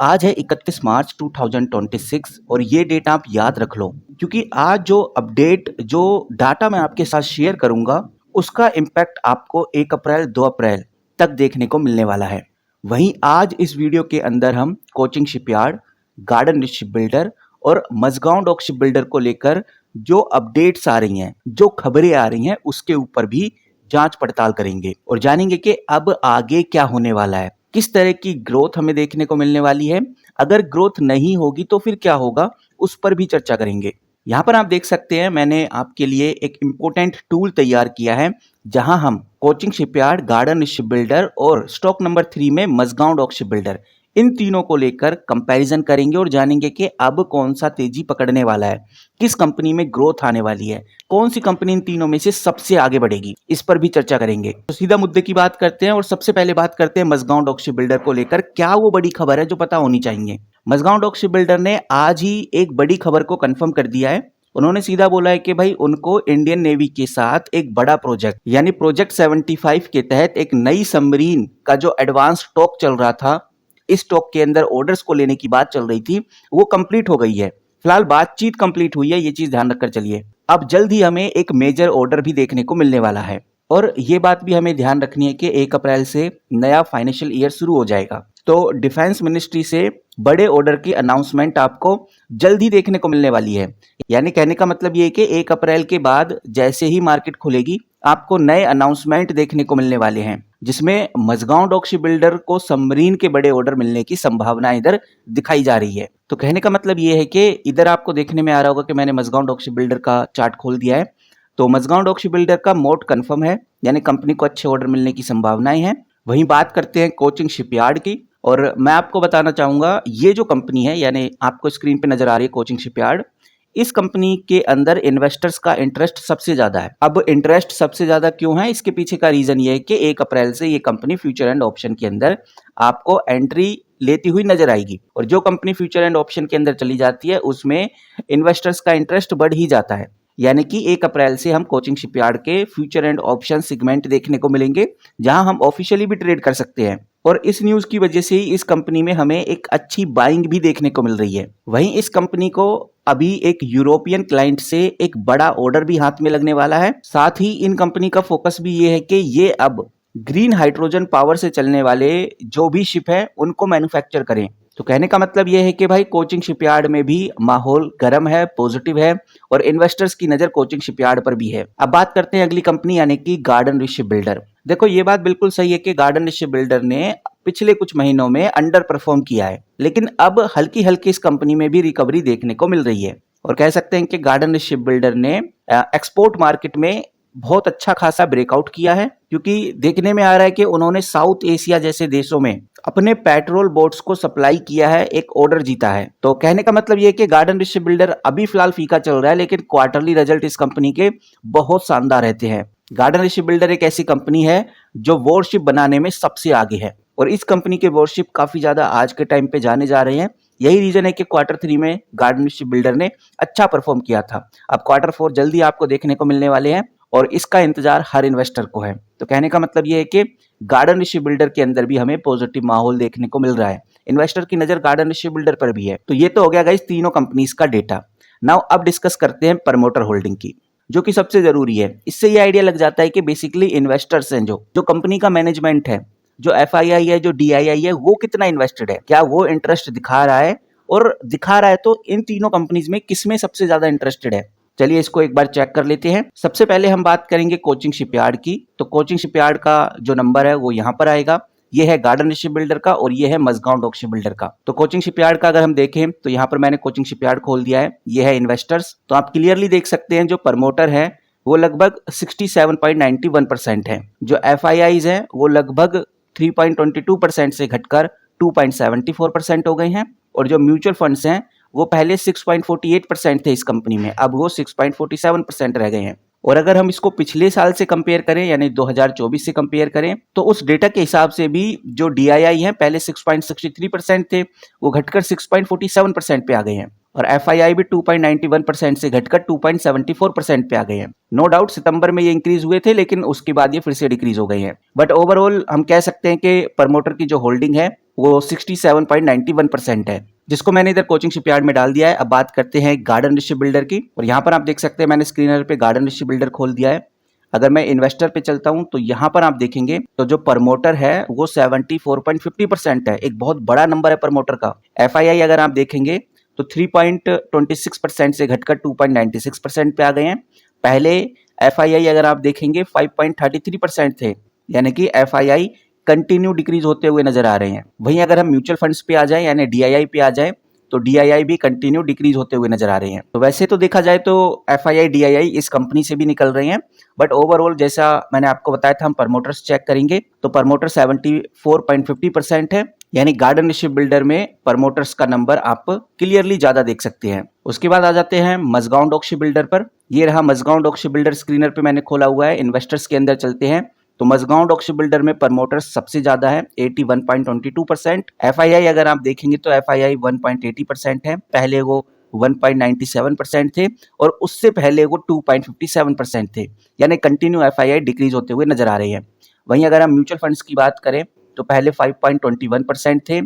आज है 31 मार्च 2026 और ये डेट आप याद रख लो क्योंकि आज जो अपडेट जो डाटा मैं आपके साथ शेयर करूंगा उसका इम्पैक्ट आपको 1 अप्रैल 2 अप्रैल तक देखने को मिलने वाला है। वहीं आज इस वीडियो के अंदर हम coaching Shipyard, garden Ship builder और मझगांव डॉक शिप बिल्डर को लेकर जो अपडेट्स आ रही हैं, जो खबरें आ रही हैं उसके ऊपर भी जांच पड़ताल करेंगे और जानेंगे कि अब आगे क्या होने वाला है, किस तरह की ग्रोथ हमें देखने को मिलने वाली है। अगर ग्रोथ नहीं होगी तो फिर क्या होगा, उस पर भी चर्चा करेंगे। यहाँ पर आप देख सकते हैं मैंने आपके लिए एक इम्पोर्टेंट टूल तैयार किया है जहां हम coaching Shipyard, garden Ship builder और स्टॉक नंबर 3 में मझगांव डॉक शिप बिल्डर, इन तीनों को लेकर कंपैरिजन करेंगे और जानेंगे कि अब कौन सा तेजी पकड़ने वाला है, किस कंपनी में ग्रोथ आने वाली है, कौन सी कंपनी इन तीनों में से सबसे आगे बढ़ेगी, इस पर भी चर्चा करेंगे। तो सीधा मुद्दे की बात करते हैं और सबसे पहले बात करते हैं मझगांव डॉक शिप बिल्डर को लेकर क्या वो बड़ी खबर है जो पता होनी चाहिए। मझगांव डॉक शिप बिल्डर ने आज ही एक बड़ी खबर को कंफर्म कर दिया है। उन्होंने सीधा बोला है कि भाई उनको इंडियन नेवी के साथ एक बड़ा प्रोजेक्ट यानी प्रोजेक्ट 75 के तहत एक नई सबमरीन का जो एडवांस टॉक चल रहा था, इस टॉक के अंदर ऑर्डर्स को लेने की बात चल रही थी, वो कंप्लीट हो गई है। फिलहाल बातचीत कंप्लीट हुई है, ये चीज ध्यान रखकर चलिए। अब जल्द ही हमें एक मेजर ऑर्डर भी देखने को मिलने वाला है और ये बात भी हमें ध्यान रखनी है कि 1 अप्रैल से नया फाइनेंशियल ईयर शुरू हो जाएगा, तो डिफेंस मिनिस्ट्री से बड़े ऑर्डर की अनाउंसमेंट आपको जल्द ही देखने को मिलने वाली है। यानी कहने का मतलब ये है कि 1 अप्रैल के बाद जैसे ही मार्केट खुलेगी आपको नए अनाउंसमेंट देखने को मिलने वाले हैं, जिसमें मझगांव डॉक शिप बिल्डर को सबमरीन के बड़े ऑर्डर मिलने की संभावना इधर दिखाई जा रही है। तो कहने का मतलब ये है कि इधर आपको देखने में आ रहा होगा कि मैंने मझगांव डॉक शिप बिल्डर का चार्ट खोल दिया है। तो मझगांव डॉक शिप बिल्डर का मोड कंफर्म है, यानी कंपनी को अच्छे ऑर्डर मिलने की संभावनाएं हैं। वहीं बात करते हैं कोचिंग शिपयार्ड की, और मैं आपको बताना चाहूंगा ये जो कंपनी है, यानी आपको स्क्रीन पे नजर आ रही है कोचिंग शिपयार्ड, इस कंपनी के अंदर इन्वेस्टर्स का इंटरेस्ट सबसे ज्यादा है। अब इंटरेस्ट सबसे ज्यादा क्यों है, इसके पीछे का रीजन ये है कि 1 अप्रैल से ये कंपनी फ्यूचर एंड ऑप्शन के अंदर आपको एंट्री लेती हुई नजर आएगी और जो कंपनी फ्यूचर एंड ऑप्शन के अंदर चली जाती है उसमें इन्वेस्टर्स का इंटरेस्ट बढ़ ही जाता है। यानी कि 1 अप्रैल से हम कोचिंग शिपयार्ड के फ्यूचर एंड ऑप्शन सेगमेंट देखने को मिलेंगे जहां हम ऑफिशियली भी ट्रेड कर सकते हैं और इस न्यूज की वजह से ही इस कंपनी में हमें एक अच्छी बाइंग भी देखने को मिल रही है। वहीं इस कंपनी को अभी एक यूरोपियन क्लाइंट से एक बड़ा ऑर्डर भी हाथ में लगने वाला है। साथ ही इन कंपनी का फोकस भी ये है कि ये अब ग्रीन हाइड्रोजन पावर से चलने वाले जो भी शिप है उनको मैन्युफैक्चर करें। तो कहने का मतलब यह है कि भाई कोचिंग शिपयार्ड में भी माहौल गर्म है, पॉजिटिव है और इन्वेस्टर्स की नजर कोचिंग शिपयार्ड पर भी है। अब बात करते हैं अगली कंपनी यानी कि गार्डन शिप बिल्डर। देखो ये बात बिल्कुल सही है कि गार्डन शिप बिल्डर ने पिछले कुछ महीनों में अंडर परफॉर्म किया है, लेकिन अब हल्की हल्की इस कंपनी में भी रिकवरी देखने को मिल रही है और कह सकते हैं कि गार्डन शिप बिल्डर ने एक्सपोर्ट मार्केट में बहुत अच्छा खासा ब्रेकआउट किया है, क्योंकि देखने में आ रहा है कि उन्होंने साउथ एशिया जैसे देशों में अपने पेट्रोल बोट्स को सप्लाई किया है, एक ऑर्डर जीता है। तो कहने का मतलब ये है कि गार्डन शिप बिल्डर अभी फिलहाल फीका चल रहा है, लेकिन क्वार्टरली रिजल्ट इस कंपनी के बहुत शानदार रहते हैं। गार्डन शिप बिल्डर एक ऐसी कंपनी है जो वॉरशिप बनाने में सबसे आगे है और इस कंपनी के वॉरशिप काफी ज्यादा आज के टाइम पे जाने जा रहे हैं। यही रीजन है कि क्वार्टर 3 में गार्डन शिप बिल्डर ने अच्छा परफॉर्म किया था। अब क्वार्टर 4 जल्दी आपको देखने को मिलने वाले हैं और इसका इंतजार हर इन्वेस्टर को है। तो कहने का मतलब ये है कि गार्डन शिप बिल्डर के अंदर भी हमें पॉजिटिव माहौल देखने को मिल रहा है, इन्वेस्टर की नजर गार्डन शिप बिल्डर पर भी है। तो ये तो हो गया गाइस तीनों कंपनीज का डेटा। नाउ अब डिस्कस करते हैं प्रमोटर होल्डिंग की, जो कि सबसे जरूरी है। इससे ये आइडिया लग जाता है कि बेसिकली इन्वेस्टर्स हैं, जो कंपनी का मैनेजमेंट है, जो एफआईआई है, जो डीआईआई है, वो कितना इन्वेस्टेड है, क्या वो इंटरेस्ट दिखा रहा है, और दिखा रहा है तो इन तीनों कंपनीज में किसमें सबसे ज्यादा इंटरेस्टेड है। चलिए इसको एक बार चेक कर लेते हैं। सबसे पहले हम बात करेंगे कोचिंग शिपयार्ड की। तो कोचिंग शिपयार्ड का जो नंबर है वो यहाँ पर आएगा, ये है गार्डन शिप बिल्डर का और ये है मझगांव डॉक शिप बिल्डर का। तो कोचिंग शिपयार्ड का अगर हम देखें तो यहाँ पर मैंने कोचिंग शिपयार्ड खोल दिया है, ये है इन्वेस्टर्स। तो आप क्लियरली देख सकते हैं जो प्रमोटर है वो लगभग 67.91% है, जो एफआईआईज है वो लगभग 3.22% से घटकर 2.74% हो गए हैं और जो म्यूचुअल फंड्स हैं वो पहले 6.48% थे इस कंपनी में, अब वो 6.47% रह गए हैं। और अगर हम इसको पिछले साल से कंपेयर करें यानी 2024 से कंपेयर करें तो उस डेटा के हिसाब से भी जो डीआईआई है पहले 6.63% थे, वो घटकर 6.47% पे आ गए हैं और एफआईआई भी 2.91% से घटकर 2.74% पे आ गए हैं। नो डाउट सितंबर में ये इंक्रीज हुए थे, लेकिन उसके बाद ये फिर से डिक्रीज हो गए हैं। बट ओवरऑल हम कह सकते हैं कि प्रमोटर की जो होल्डिंग है वो 67.91% है, जिसको मैंने इधर कोचिंग शिपयार्ड में डाल दिया है। अब बात करते हैं गार्डन ऋषि बिल्डर की, और यहाँ पर आप देख सकते हैं मैंने स्क्रीनर पे गार्डन ऋषि बिल्डर खोल दिया है। अगर मैं इन्वेस्टर पे चलता हूं तो यहाँ पर आप देखेंगे तो जो प्रमोटर है वो 74.50% है, एक बहुत बड़ा नंबर है प्रमोटर का। FII अगर आप देखेंगे तो 3.26% से घटकर 2.96% पे आ गए हैं। पहले FII अगर आप देखेंगे 5.33% थे, यानी कि FII कंटिन्यू डिक्रीज होते हुए नजर आ रहे हैं। वहीं अगर हम म्यूचुअल फंड्स पे आ जाए यानी DII पे आ जाए तो DII भी कंटिन्यू डिक्रीज होते हुए नजर आ रहे हैं। तो वैसे तो देखा जाए तो FII DII इस कंपनी से भी निकल रहे हैं, बट ओवरऑल जैसा मैंने आपको बताया था हम प्रमोटर्स चेक करेंगे तो प्रमोटर 74.50% है, यानी गार्डन ऋषि बिल्डर में प्रमोटर्स का नंबर आप क्लियरली ज्यादा देख सकते हैं। उसके बाद आ जाते हैं मजगांव डॉक शिप बिल्डर पर। ये रहा Mazagon Dock Ship Builder, screener पे मैंने खोला हुआ है। इन्वेस्टर्स के अंदर चलते हैं तो मजगांव डॉक शिप बिल्डर में प्रमोटर्स सबसे ज्यादा है 81.22%। FII अगर आप देखेंगे तो FII 1.80% है, पहले वो 1.97% थे और उससे पहले वो 2.57% थे, यानी कंटिन्यू FII डिक्रीज होते हुए नजर आ रहे हैं। वहीं अगर हम म्यूचुअल फंड्स की बात करें तो पहले 5.21% थे,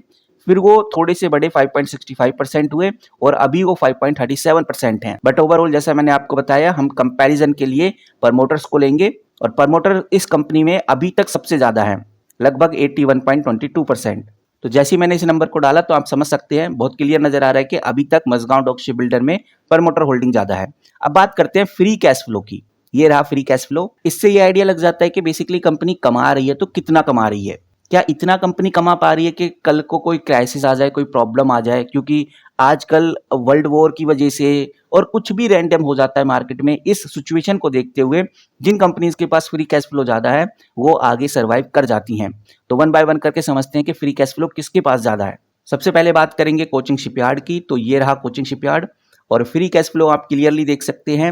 फिर वो थोड़े से बड़े 5.65% हुए और अभी वो 5.37% हैं। बट ओवरऑल जैसा मैंने आपको बताया हम कंपैरिजन के लिए प्रमोटर्स को लेंगे और प्रमोटर इस कंपनी में अभी तक सबसे ज्यादा है, लगभग 81.22%। तो जैसे ही मैंने इस नंबर को डाला तो आप समझ सकते हैं, बहुत क्लियर नजर आ रहा है कि अभी तक मजगांव डॉक शिप बिल्डर में प्रमोटर होल्डिंग ज्यादा है। अब बात करते हैं फ्री कैश फ्लो की। ये रहा फ्री कैश फ्लो। इससे ये आइडिया लग जाता है कि बेसिकली कंपनी कमा रही है तो कितना कमा रही है, क्या इतना कंपनी कमा पा रही है कि कल को कोई क्राइसिस आ जाए, कोई प्रॉब्लम आ जाए, क्योंकि आजकल वर्ल्ड वॉर की वजह से और कुछ भी रैंडम हो जाता है मार्केट में। इस सिचुएशन को देखते हुए जिन कंपनीज के पास फ्री कैश फ्लो ज्यादा है वो आगे सर्वाइव कर जाती हैं। तो वन बाय वन करके समझते हैं कि फ्री कैश फ्लो किसके पास ज्यादा है। सबसे पहले बात करेंगे कोचिंग शिपयार्ड की, तो ये रहा कोचिंग शिपयार्ड और फ्री कैश फ्लो आप क्लियरली देख सकते हैं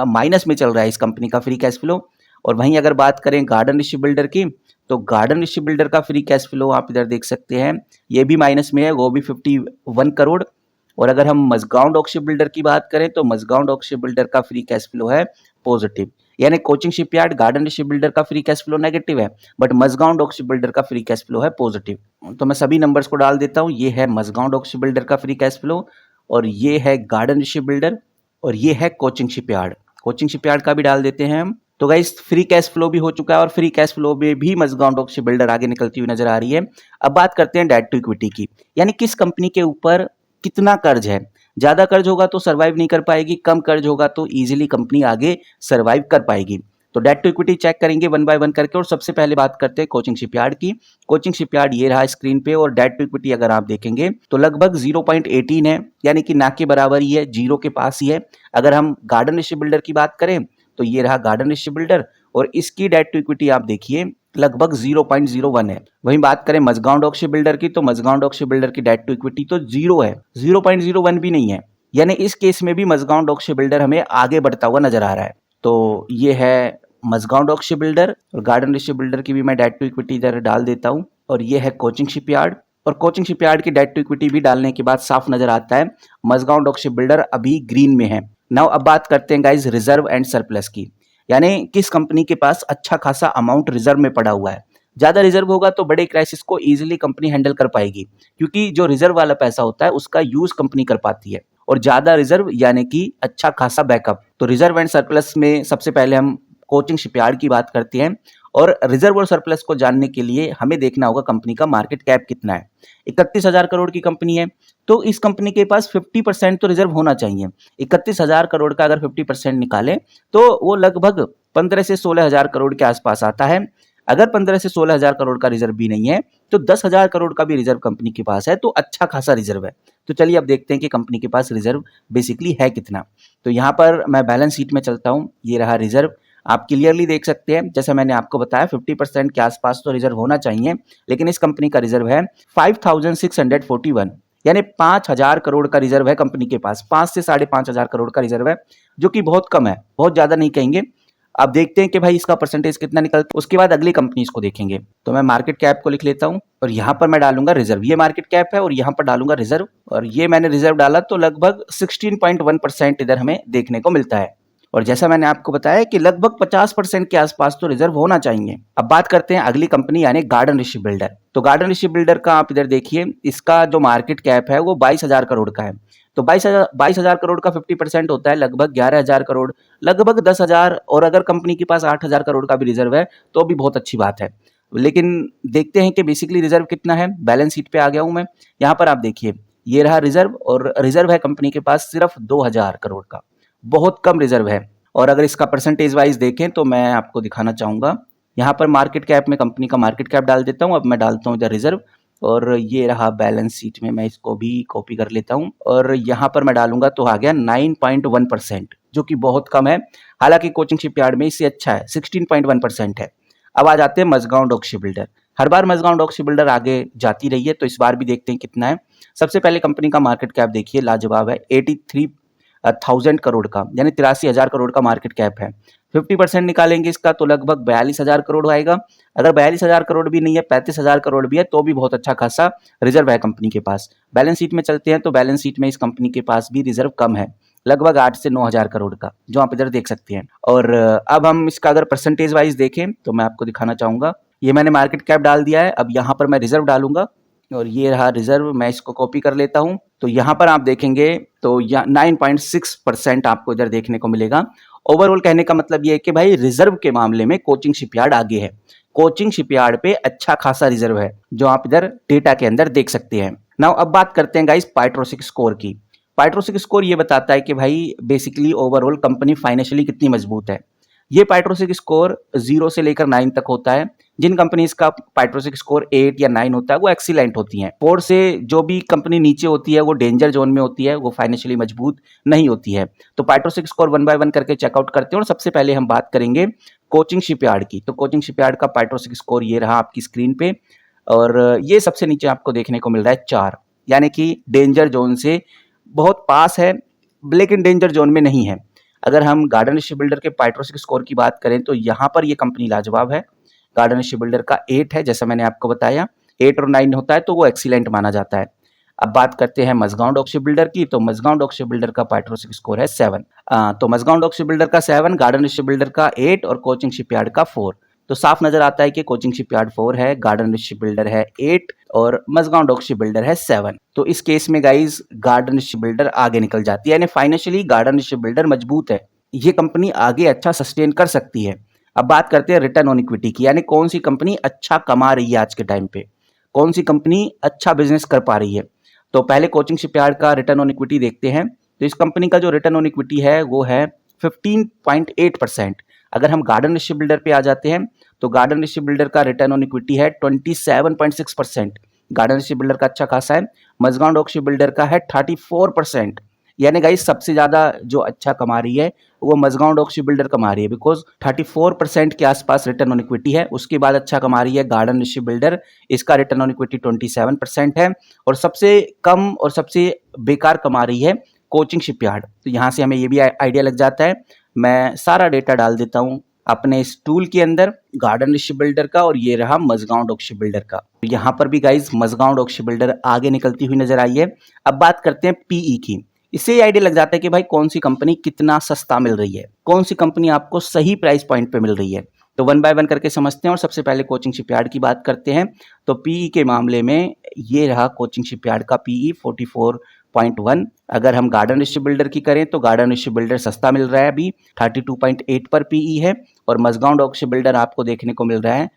माइनस में चल रहा है इस कंपनी का फ्री कैश फ्लो। और वहीं अगर बात करें गार्डन ऋषि बिल्डर की तो गार्डन ऋषि बिल्डर का फ्री कैश फ्लो आप इधर देख सकते हैं, ये भी माइनस में है, वो भी 51 करोड़। और अगर हम मजगांव डॉक शिप बिल्डर की बात करें तो मजगांव डॉक शिप बिल्डर का फ्री कैश फ्लो है पॉजिटिव, यानी Cochin Shipyard Garden Reach Builder का फ्री कैश फ्लो नेगेटिव है, but Mazagon Dock Ship Builder का फ्री कैश फ्लो है पॉजिटिव। तो मैं सभी नंबर्स को डाल देता हूँ। ये है मजगांव डॉक शिप बिल्डर का फ्री कैश फ्लो, और ये है गार्डन ऋषि बिल्डर, और ये है कोचिंग शिपयार्ड। कोचिंग शिपयार्ड का भी डाल देते हैं हम। तो गाइस फ्री कैश फ्लो भी हो चुका है और फ्री कैश फ्लो में भी मजगांव डॉक शिप बिल्डर आगे निकलती हुई नजर आ रही है। अब बात करते हैं डेट टू इक्विटी की, यानी किस कंपनी के ऊपर कितना कर्ज है। ज्यादा कर्ज होगा तो सर्वाइव नहीं कर पाएगी, कम कर्ज होगा तो इजीली कंपनी आगे सर्वाइव कर पाएगी। तो डेट टू इक्विटी चेक करेंगे वन बाय वन करके, और सबसे पहले बात करते हैं कोचिंग शिपयार्ड की। कोचिंग शिपयार्ड ये रहा स्क्रीन पे, और डेट टू इक्विटी अगर आप देखेंगे तो लगभग 0.18 है, यानी कि ना के बराबर ही है, जीरो के पास ही है। अगर हम गार्डन ऋषि बिल्डर की बात करें तो ये रहा गार्डन ऋषि बिल्डर, और इसकी डेट टू इक्विटी आप देखिए लगभग 0.01 है। वहीं बात करें मजगांव डॉक शिप बिल्डर की तो मजगांव डॉक शिप बिल्डर की डेट टू इक्विटी तो जीरो है, 0.01 भी नहीं है, यानी इस केस में भी मजगांव डॉक शिप बिल्डर हमें आगे बढ़ता हुआ नजर आ रहा है। तो ये है मजगांव डॉक शिप बिल्डर, और गार्डन ऋषि बिल्डर की भी मैं डेट टू इक्विटी इधर डाल देता हूँ। और ये है कोचिंग शिपयार्ड, और कोचिंग शिपयार्ड की डेट टू इक्विटी भी डालने के बाद साफ नजर आता है मजगांव डॉक शिप बिल्डर अभी ग्रीन में है। नाउ अब बात करते हैं गाइज रिजर्व एंड सरप्लस की, यानी किस कंपनी के पास अच्छा खासा अमाउंट रिजर्व में पड़ा हुआ है। ज्यादा रिजर्व होगा तो बड़े क्राइसिस को इजीली कंपनी हैंडल कर पाएगी, क्योंकि जो रिजर्व वाला पैसा होता है उसका यूज कंपनी कर पाती है, और ज्यादा रिजर्व यानी कि अच्छा खासा बैकअप। तो रिजर्व एंड सरप्लस में सबसे पहले हम कोचिंग शिपयार्ड की बात करते हैं, और रिजर्व और सरप्लस को जानने के लिए हमें देखना होगा कंपनी का मार्केट कैप कितना है। 31,000 करोड़ की कंपनी है, तो इस कंपनी के पास 50% तो रिजर्व होना चाहिए। 31,000 करोड़ का अगर 50% निकाले तो वो लगभग 15 से 16,000 करोड़ के आसपास आता है। अगर 15 से 16,000 करोड़ का रिजर्व भी नहीं है तो 10,000 करोड़ का भी रिजर्व कंपनी के पास है, तो अच्छा खासा रिजर्व है। तो चलिए अब देखते हैं कि कंपनी के पास रिजर्व बेसिकली है कितना। तो यहाँ पर मैं बैलेंस शीट में चलता हूँ, ये रहा रिजर्व, आप क्लियरली देख सकते हैं जैसा मैंने आपको बताया 50% के आसपास तो रिजर्व होना चाहिए, लेकिन इस कंपनी का रिजर्व है 5,641, यानी 5,000 करोड़ का रिजर्व है कंपनी के पास। 5 से 5,500 करोड़ का रिजर्व है, जो कि बहुत कम है, बहुत ज्यादा नहीं कहेंगे। अब देखते हैं कि भाई इसका परसेंटेज कितना निकलता है, उसके बाद अगली कंपनीज को देखेंगे। तो मैं मार्केट कैप को लिख लेता हूं, और यहाँ पर मैं डालूंगा रिजर्व, ये मार्केट कैप है, और यहाँ पर डालूंगा रिजर्व, और ये मैंने रिजर्व डाला तो लगभग 16.1% इधर हमें देखने को मिलता है। और जैसा मैंने आपको बताया कि लगभग 50% के आसपास तो रिजर्व होना चाहिए। अब बात करते हैं अगली कंपनी यानी गार्डन ऋषि बिल्डर। तो गार्डन ऋषि बिल्डर का आप इधर देखिए, इसका जो मार्केट कैप है वो 22,000 करोड़ का है। तो 22,000 करोड़ का 50% होता है लगभग 11,000 करोड़, लगभग 10,000। और अगर कंपनी के पास 8,000 करोड़ का भी रिजर्व है तो भी बहुत अच्छी बात है। लेकिन देखते हैं कि बेसिकली रिजर्व कितना है। बैलेंस शीट पे आ गया हूं मैं। यहाँ पर आप देखिए, ये रहा रिजर्व, और रिजर्व है कंपनी के पास सिर्फ 2,000 करोड़ का, बहुत कम रिजर्व है। और अगर इसका परसेंटेज वाइज देखें तो मैं आपको दिखाना चाहूंगा। यहाँ पर मार्केट कैप में कंपनी का मार्केट कैप डाल देता हूँ। अब मैं डालता हूँ इधर रिजर्व, और ये रहा बैलेंस शीट में, मैं इसको भी कॉपी कर लेता हूँ और यहाँ पर मैं डालूंगा तो आ गया 9.1%, जो कि बहुत कम है। हालांकि कोचिंग शिपयार्ड में इससे अच्छा है, 16.1% है। अब आ जाते हैं मजगांव डॉक शिप बिल्डर। हर बार मजगांव डॉक शिप बिल्डर आगे जाती रही है, तो इस बार भी देखते हैं कितना है। सबसे पहले कंपनी का मार्केट कैप देखिए, लाजवाब है, 83,000 करोड़ का, यानी 83,000 करोड़ का मार्केट कैप है। 50% निकालेंगे इसका तो लगभग 42,000 करोड़ आएगा। अगर 42,000 करोड़ भी नहीं है, 35,000 करोड़ भी है, तो भी बहुत अच्छा खासा रिजर्व है कंपनी के पास। बैलेंस शीट में चलते हैं तो बैलेंस शीट में इस कंपनी के पास भी रिजर्व कम है, लगभग 8 से 9,000 करोड़ का, जो आप इधर देख सकते हैं। और अब हम इसका अगर परसेंटेज वाइज देखें तो मैं आपको दिखाना चाहूंगा। ये मैंने मार्केट कैप डाल दिया है, अब यहाँ पर मैं रिजर्व डालूंगा, और ये रहा रिजर्व। मैं इसको कॉपी कर लेता हूं। तो यहाँ पर आप देखेंगे तो 9.6% आपको इधर देखने को मिलेगा। ओवरऑल कहने का मतलब ये है कि भाई रिजर्व के मामले में कोचिंग शिपयार्ड आगे है। कोचिंग शिपयार्ड पे अच्छा खासा रिजर्व है, जो आप इधर डेटा के अंदर देख सकते हैं। नाउ अब बात करते हैं गाइस पाइट्रोसिक स्कोर की। पाइट्रोसिक स्कोर ये बताता है कि भाई बेसिकली ओवरऑल कंपनी फाइनेंशियली कितनी मजबूत है। ये पाइट्रोसिक स्कोर 0 से लेकर 9 तक होता है। जिन कंपनीज का पाइट्रोसिक स्कोर 8 या 9 होता है वो एक्सीलेंट होती हैं। 4 से जो भी कंपनी नीचे होती है वो डेंजर जोन में होती है, वो फाइनेंशियली मजबूत नहीं होती है। तो पाइट्रोसिक स्कोर 1 बाय 1 करके चेकआउट करते हैं। और सबसे पहले हम बात करेंगे कोचिंग शिपयार्ड की। तो कोचिंग शिपयार्ड का पाइट्रोसिक स्कोर ये रहा आपकी स्क्रीन पे, और ये सबसे नीचे आपको देखने को मिल रहा है 4, यानी कि डेंजर जोन से बहुत पास है, लेकिन डेंजर जोन में नहीं है। अगर हम गार्डन शिप बिल्डर के पाइट्रोसिक स्कोर की बात करें तो यहाँ पर ये कंपनी लाजवाब है। गार्डन शिप बिल्डर का 8 है, जैसा मैंने आपको बताया। 8 और 9 होता है तो वो एक्सीलेंट माना जाता है। अब बात करते हैं मजगांव डॉक शिप बिल्डर की। तो मजगांव डॉक शिप बिल्डर का पाइट्रोसिक स्कोर है 7। तो मजगांव डॉक शिप बिल्डर का 7, गार्डन शिप बिल्डर का 8 और कोचिंग शिपयार्ड का 4। तो साफ नजर आता है कि कोचिंग शिपयार्ड 4 है, गार्डन शिप बिल्डर है 8 और मजगांव डॉक शिप बिल्डर है 7। तो इस केस में गाइज गार्डन शिप बिल्डर आगे निकल जाती है, यानी फाइनेंशियली गार्डन शिप बिल्डर मजबूत है। ये कंपनी आगे अच्छा सस्टेन कर सकती है। अब बात करते हैं रिटर्न ऑन इक्विटी की, यानी कौन सी कंपनी अच्छा कमा रही है आज के टाइम पे, कौन सी कंपनी अच्छा बिजनेस कर पा रही है। तो पहले कोचिंग शिपयार्ड का रिटर्न ऑन इक्विटी देखते हैं। तो इस कंपनी का जो रिटर्न ऑन इक्विटी है वो है 15.8%। अगर हम गार्डन शिप बिल्डर पे आ जाते हैं तो गार्डन शिप बिल्डर का रिटर्न ऑन इक्विटी है 27.6%। गार्डन शिप बिल्डर का अच्छा खासा है। मजगांव डॉक शिप बिल्डर का है 34%। यानी गाइस सबसे ज्यादा जो अच्छा कमा रही है वो मजगांव डॉक शिप बिल्डर कमा रही है, बिकॉज 34% के आसपास रिटर्न ऑन इक्विटी है। उसके बाद अच्छा कमा रही है गार्डन शिप बिल्डर, इसका रिटर्न ऑन इक्विटी 27% है। और सबसे कम और सबसे बेकार कमा रही है कोचिंग शिपयार्ड। तो यहाँ से हमें ये भी आइडिया लग जाता है। मैं सारा डेटा डाल देता हूँ अपने इस टूल के अंदर, गार्डन शिप बिल्डर का, और ये रहा मजगांव डॉक शिप बिल्डर का। तो यहाँ पर भी guys Mazagon Dock Ship Builder आगे निकलती हुई नजर आई है। अब बात करते हैं पीई की। इससे ये आइडिया लग जाता है कि भाई कौन सी कंपनी कितना सस्ता मिल रही है, कौन सी कंपनी आपको सही प्राइस पॉइंट पे मिल रही है। तो 1 बाय 1 करके समझते हैं। और सबसे पहले कोचिंग शिपयार्ड की बात करते हैं। तो पीई के मामले में ये रहा कोचिंग शिपयार्ड का पीई 44.1। अगर हम गार्डन शिप बिल्डर की करें तो गार्डन शिप बिल्डर सस्ता मिल रहा है, अभी 32.8 पर पीई है। और मजगांव डॉक शिप बिल्डर आपको देखने को मिल रहा है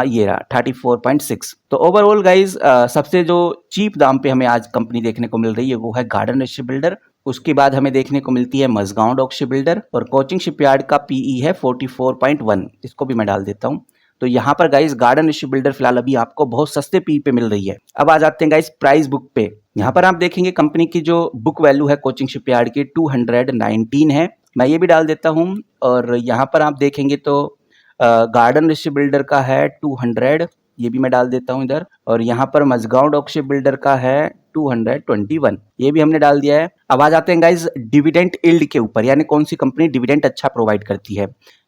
ये रहा 34.6। तो ओवरऑल गाइज सबसे जो चीप दाम पे हमें आज कंपनी देखने को मिल रही है वो है गार्डन शिप बिल्डर। उसके बाद हमें देखने को मिलती है मजगांव डॉक शिप बिल्डर, और कोचिंग शिपयार्ड का पीई है 44.1। इसको भी मैं डाल देता हूँ। तो यहाँ पर गाइज गार्डन शिप बिल्डर फिलहाल अभी आपको बहुत सस्ते पी पे मिल रही है। अब आ जाते हैं गाइज प्राइस बुक पे। यहाँ पर आप देखेंगे कंपनी की जो बुक वैल्यू है कोचिंग शिपयार्ड की 219 है। मैं ये भी डाल देता हूँ। और यहाँ पर आप देखेंगे तो गार्डन शिप बिल्डर का है 200, ये भी मैं डाल देता हूँ इधर। और यहाँ पर मजगांव डॉक शिप बिल्डर का है 221, ये भी हमने डाल दिया है। अब आ जाते हैं गाइज डिविडेंड यील्ड के ऊपर, यानी कौन सी कंपनी डिविडेंड अच्छा प्रोवाइड करती है।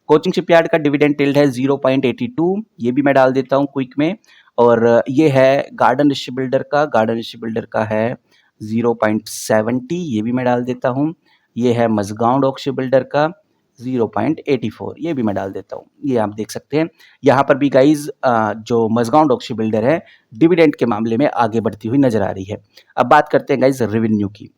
कोचिंग शिपयार्ड का डिविडेंड यील्ड है 0.82, ये भी मैं डाल देता हूँ क्विक में। और ये है गार्डन शिप बिल्डर का, गार्डन शिप बिल्डर का है 0.70, ये भी मैं डाल देता हूँ। ये है मजगांव डॉक शिप बिल्डर का, 0.84 ये भी मैं डाल देता हूँ। ये आप देख सकते हैं। यहाँ पर भी गाइज जो मजगांव डॉक्सी बिल्डर है डिविडेंड के मामले में आगे बढ़ती हुई नजर आ रही है। अब बात करते हैं गाइज रेवेन्यू की।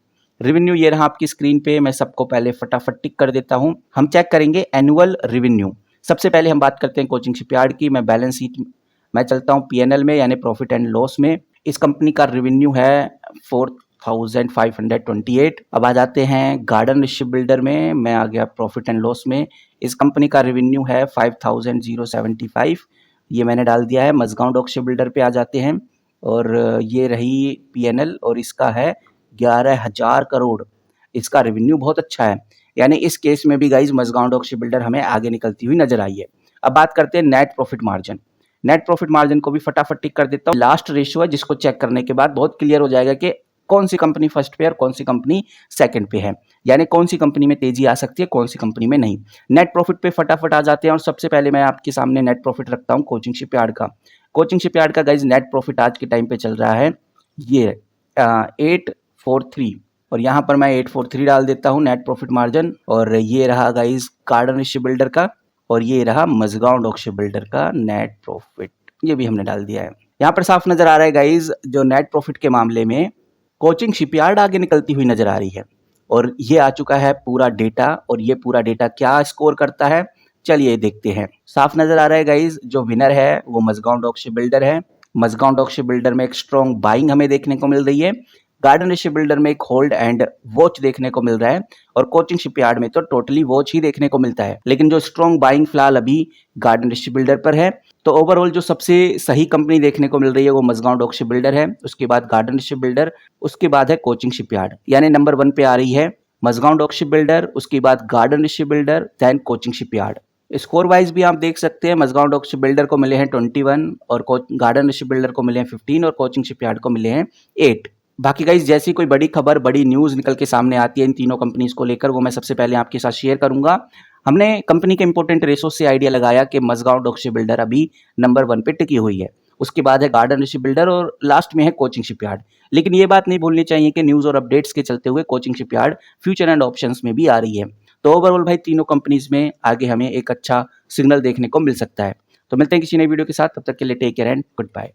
रेवेन्यू ये रहा आपकी स्क्रीन पे, मैं सबको पहले फटाफट टिक कर देता हूँ। हम चेक करेंगे एनुअल रेवेन्यू। सबसे पहले हम बात करते हैं कोचिंग शिपयार्ड की। मैं बैलेंस शीट मैं चलता हूँ पीएनएल में यानी प्रॉफिट एंड लॉस में। इस कंपनी का रेवेन्यू है 4528। अब आ जाते हैं गार्डन शिप बिल्डर में, मैं आ गया प्रॉफिट एंड लॉस में। इस कंपनी का रेवेन्यू है 5075, ये मैंने डाल दिया है। मजगांव डॉक शिप बिल्डर पे आ जाते हैं और ये रही पीएनएल और इसका है 11,000 करोड़। इसका रेवेन्यू बहुत अच्छा है, यानी इस केस में भी guys Mazagon Dock Ship Builder हमें आगे निकलती हुई नजर आई है। अब बात करते हैं net profit margin. Net profit margin को भी फटाफट टिक कर देता हूँ। लास्ट रेशियो है जिसको चेक करने के बाद बहुत क्लियर हो जाएगा कि कौन सी कंपनी फर्स्ट पे और कौन सी कंपनी सेकंड पे है, यानी कौन सी कंपनी में तेजी आ सकती है, कौन सी कंपनी में नहीं। नेट प्रॉफिट पे फटाफट आ जाते हैं और सबसे पहले मैं आपके सामने नेट प्रॉफिट रखता हूँ कोचिंग शिपयार्ड का। कोचिंग शिपयार्ड का गाइज नेट प्रॉफिट आज के टाइम पे चल रहा है ये 843 और यहाँ पर मैं 843 डाल देता हूँ नेट प्रॉफिट मार्जिन। और ये रहा गाइज गार्डन शिप बिल्डर का और ये रहा मजगांव डॉक शिप बिल्डर का नेट प्रॉफिट, ये भी हमने डाल दिया है। यहाँ पर साफ नजर आ रहा है गाइज जो नेट प्रॉफिट के मामले में कोचिंग शिपयार्ड आगे निकलती हुई नजर आ रही है। और ये आ चुका है पूरा डेटा, और ये पूरा डेटा क्या स्कोर करता है चलिए देखते हैं। साफ नजर आ रहा है गाइज जो विनर है वो मजगांव डॉक शिप बिल्डर है। मजगांव डॉक शिप बिल्डर में एक स्ट्रॉन्ग बाइंग हमें देखने को मिल रही है। गार्डन शिप बिल्डर में एक होल्ड एंड वॉच देखने को मिल रहा है और कोचिंग शिपयार्ड में तो टोटली वॉच ही देखने को मिलता है। लेकिन जो स्ट्रॉन्ग बाइंग फिलहाल अभी गार्डन शिप बिल्डर पर है। तो ओवरऑल जो सबसे सही कंपनी देखने को मिल रही है वो मजगांव डॉक शिप बिल्डर है, उसके बाद गार्डन शिप बिल्डर, उसके बाद है कोचिंग शिपयार्ड। यानी नंबर 1 पे आ रही है मजगांव डॉक शिप बिल्डर, उसके बाद Garden Ship Builder, then Cochin Shipyard. Score wise भी आप देख सकते हैं मजगांव डॉक शिप बिल्डर को मिले हैं 21 और गार्डन शिप बिल्डर को मिले हैं 15 और कोचिंग शिपयार्ड को मिले हैं 8। बाकी गाइज जैसी कोई बड़ी खबर, बड़ी न्यूज निकल के सामने आती है इन तीनों कंपनीज को लेकर, वो मैं सबसे पहले आपके साथ शेयर करूंगा। हमने कंपनी के इंपोर्टेंट रेशो से आइडिया लगाया कि मजगांव डॉक शिप बिल्डर अभी नंबर 1 पे टिकी हुई है, उसके बाद है गार्डन शिप बिल्डर और लास्ट में है कोचिंग शिपयार्ड। लेकिन ये बात नहीं भूलनी चाहिए कि न्यूज और अपडेट्स के चलते हुए coaching shipyard future and options में भी आ रही है। तो ओवरऑल भाई तीनों कंपनीज में आगे हमें एक अच्छा सिग्नल देखने को मिल सकता है। तो मिलते हैं किसी नई वीडियो के साथ, तब तक के लिए take care and good bye.